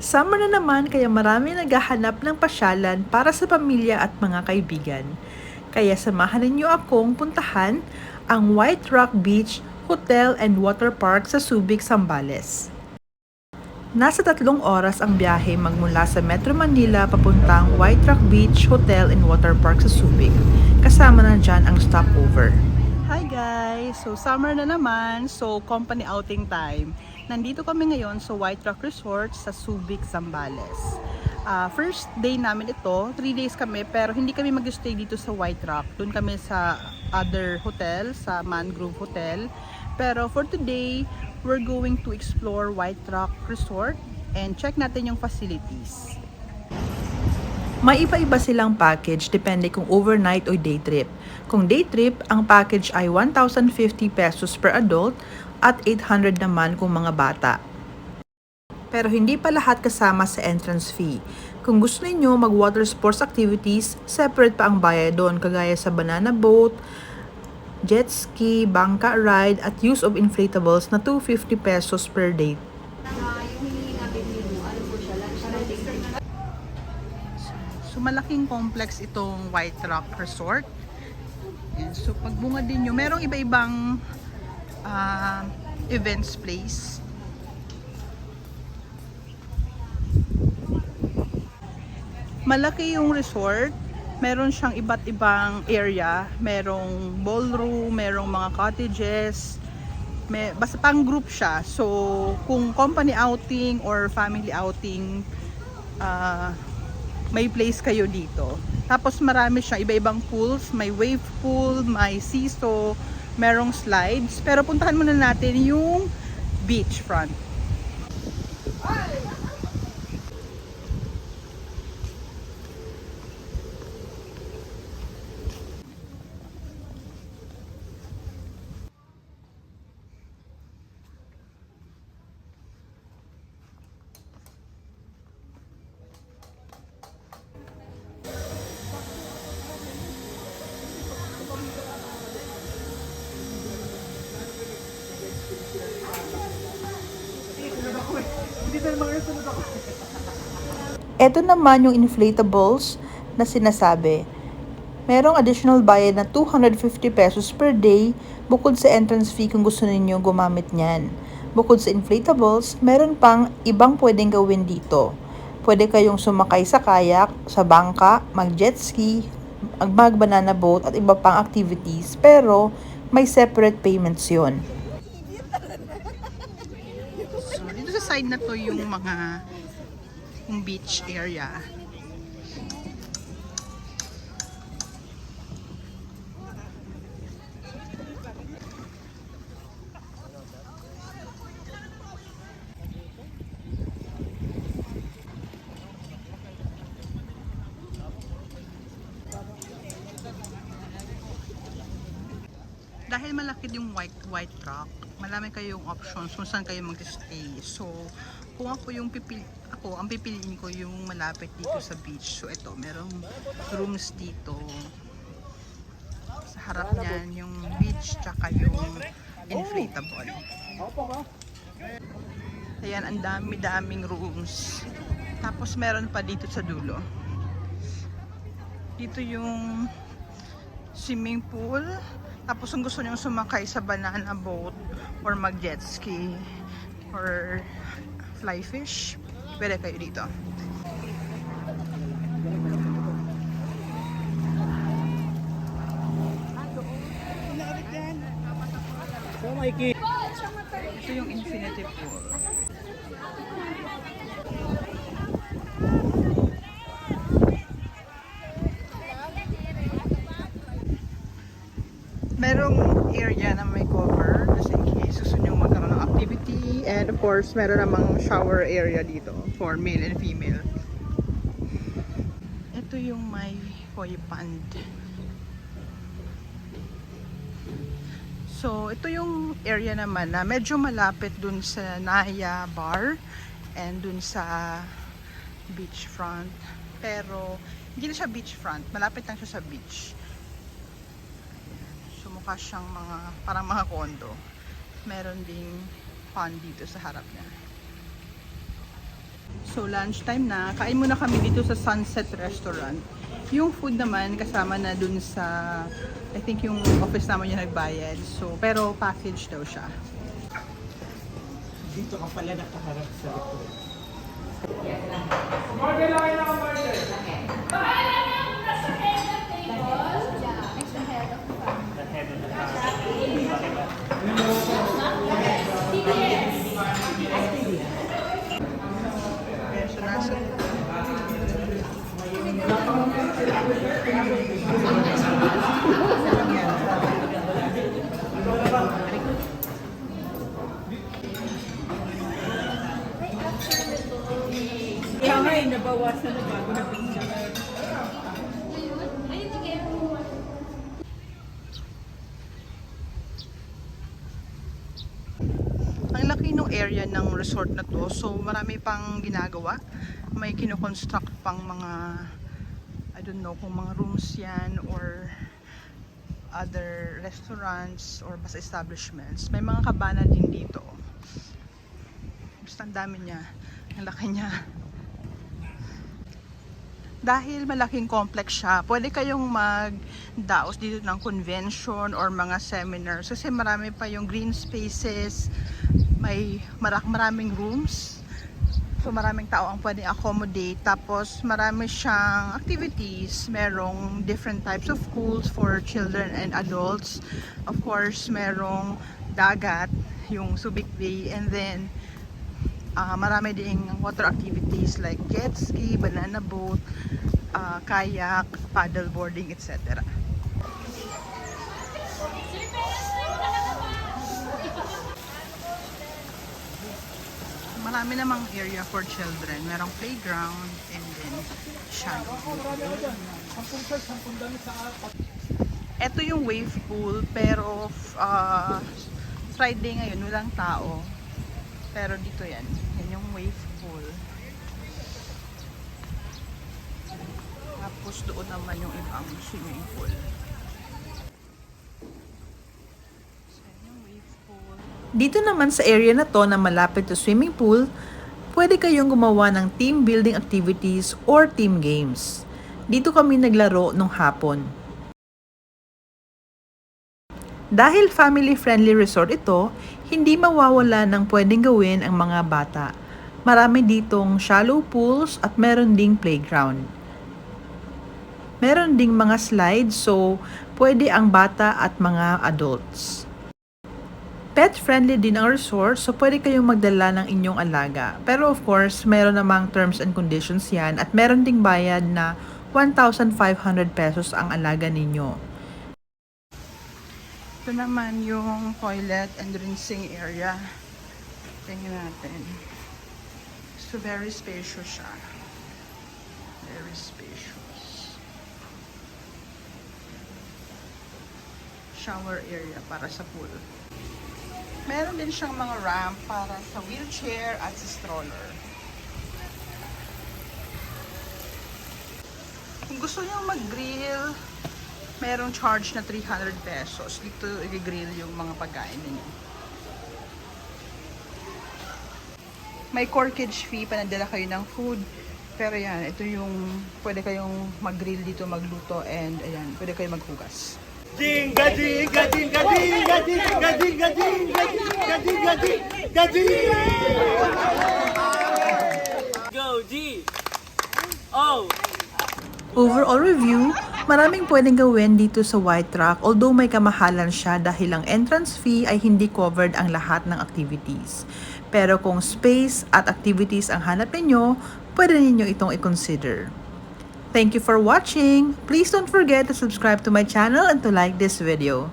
Summer na naman kaya marami naghahanap ng pasyalan para sa pamilya at mga kaibigan. Kaya samahan ninyo akong puntahan ang White Rock Beach Hotel and Water Park sa Subic, Zambales. Nasa 3 oras ang biyahe magmula sa Metro Manila papuntang White Rock Beach Hotel and Water Park sa Subic. Kasama na dyan ang stopover. Hi guys! So summer na naman, so company outing time. Nandito kami ngayon sa White Rock Resort sa Subic, Zambales. First day namin ito, 3 days kami pero hindi kami mag-stay dito sa White Rock. Doon kami sa other hotel, sa Mangrove Hotel. Pero for today, we're going to explore White Rock Resort and check natin yung facilities. May iba-iba silang package depende kung overnight o day trip. Kung day trip, ang package ay 1,050 pesos per adult at 800 naman kung mga bata. Pero hindi pa lahat kasama sa entrance fee. Kung gusto niyo mag water sports activities, separate pa ang bayad doon kagaya sa banana boat, jet ski, bangka ride at use of inflatables na 250 pesos per day. So malaking complex itong White Rock Resort. And so pagbunga din nyo, merong iba-ibang events place. Malaki yung resort. Meron siyang iba't ibang area. Merong ballroom, merong mga cottages. Basta pang group siya. So kung company outing or family outing, may place kayo dito. Tapos marami siyang iba-ibang pools, may wave pool, may seesaw, merong slides. Pero puntahan muna natin yung beachfront. Ito naman yung inflatables na sinasabi. Merong additional bayad na 250 pesos per day bukod sa entrance fee kung gusto ninyo gumamit niyan. Bukod sa inflatables, meron pang ibang pwedeng gawin dito. Pwede kayong sumakay sa kayak, sa bangka, mag-jet ski, mag-banana boat at iba pang activities pero may separate payments yon. So, dito sa side na to yung mga beach area. Dahil malaki yung White Rock, marami kayong options kung saan kayo mag-stay. So, kung ako ang pipiliin ko yung malapit dito sa beach. So, ito, merong rooms dito. Sa harap niyan, yung beach, tsaka yung inflatable. Ayan, ang dami-daming rooms. Tapos, meron pa dito sa dulo. Dito yung swimming pool. Tapos kung gusto nyo sumakay sa banana boat or mag jet ski or fly fish, pwede kayo dito. Ito yung infinity pool. Merong area na may cover kasi in case gusto nyo magkaroon ng activity, and of course meron namang shower area dito for male and female. Ito yung may koi pond. So ito yung area naman na medyo malapit dun sa Naya Bar and dun sa beachfront, pero hindi na siya beachfront, malapit lang siya sa beach. Mukha siyang parang mga condo. Meron ding pond dito sa harap niya. So lunchtime na, kain muna kami dito sa Sunset Restaurant. Yung food naman kasama na dun sa, I think yung office naman yung nagbayad. So, pero package daw siya. Dito ka pala nakaharap sa likod. Ayan, so nasa Kaya nga nabawasan na bago na pizza. ang laki ng area ng resort na to. So marami pang ginagawa. May kino-construct pang mga, I don't know kung mga rooms yan or other restaurants or basta establishments. May mga kabana din dito. Basta ang dami niya. Ang laki niya. Dahil malaking complex siya, pwede kayong magdaos dito ng convention or mga seminars kasi marami pa yung green spaces, may maraming rooms, so maraming tao ang pwedeng accommodate. Tapos marami siyang activities, merong different types of pools for children and adults. Of course, merong dagat, yung Subic Bay, and then marami ding water activities like jet ski, banana boat, kayak, paddle boarding, etc. Marami namang area for children. Merong playground and then shadow. Ito yung wave pool pero Friday ngayon walang tao. Pero dito yan. Yan yung wave pool. Tapos doon naman yung ibang swimming pool. So yan yung wave pool. Dito naman sa area na to na malapit sa swimming pool, pwede kayong gumawa ng team building activities or team games. Dito kami naglaro nung hapon. Dahil family-friendly resort ito, hindi mawawala ng pwedeng gawin ang mga bata. Marami ditong shallow pools at meron ding playground. Meron ding mga slides so pwede ang bata at mga adults. Pet-friendly din ang resort so pwede kayong magdala ng inyong alaga. Pero of course, meron namang terms and conditions yan at meron ding bayad na 1,500 pesos ang alaga ninyo. Ito naman yung toilet and rinsing area. Tingnan natin. So very spacious siya. Very spacious. Shower area para sa pool. Meron din siyang mga ramp para sa wheelchair at sa stroller. Kung gusto niyo mag-grill, merong charge na 300 pesos. Dito i-grill yung mga pagkain ninyo. May corkage fee, panadala kayo ng food. Pero yan, ito yung pwede kayong mag-grill dito, magluto, and ayan, pwede kayong maghugas. Gading, gading, gading, gading, gading, gading, gading, gading, gading, gading. Go, G. Oh. Overall review, maraming pwedeng gawin dito sa White Rock although may kamahalan siya dahil ang entrance fee ay hindi covered ang lahat ng activities. Pero kung space at activities ang hanap ninyo, pwede ninyo itong i-consider. Thank you for watching! Please don't forget to subscribe to my channel and to like this video.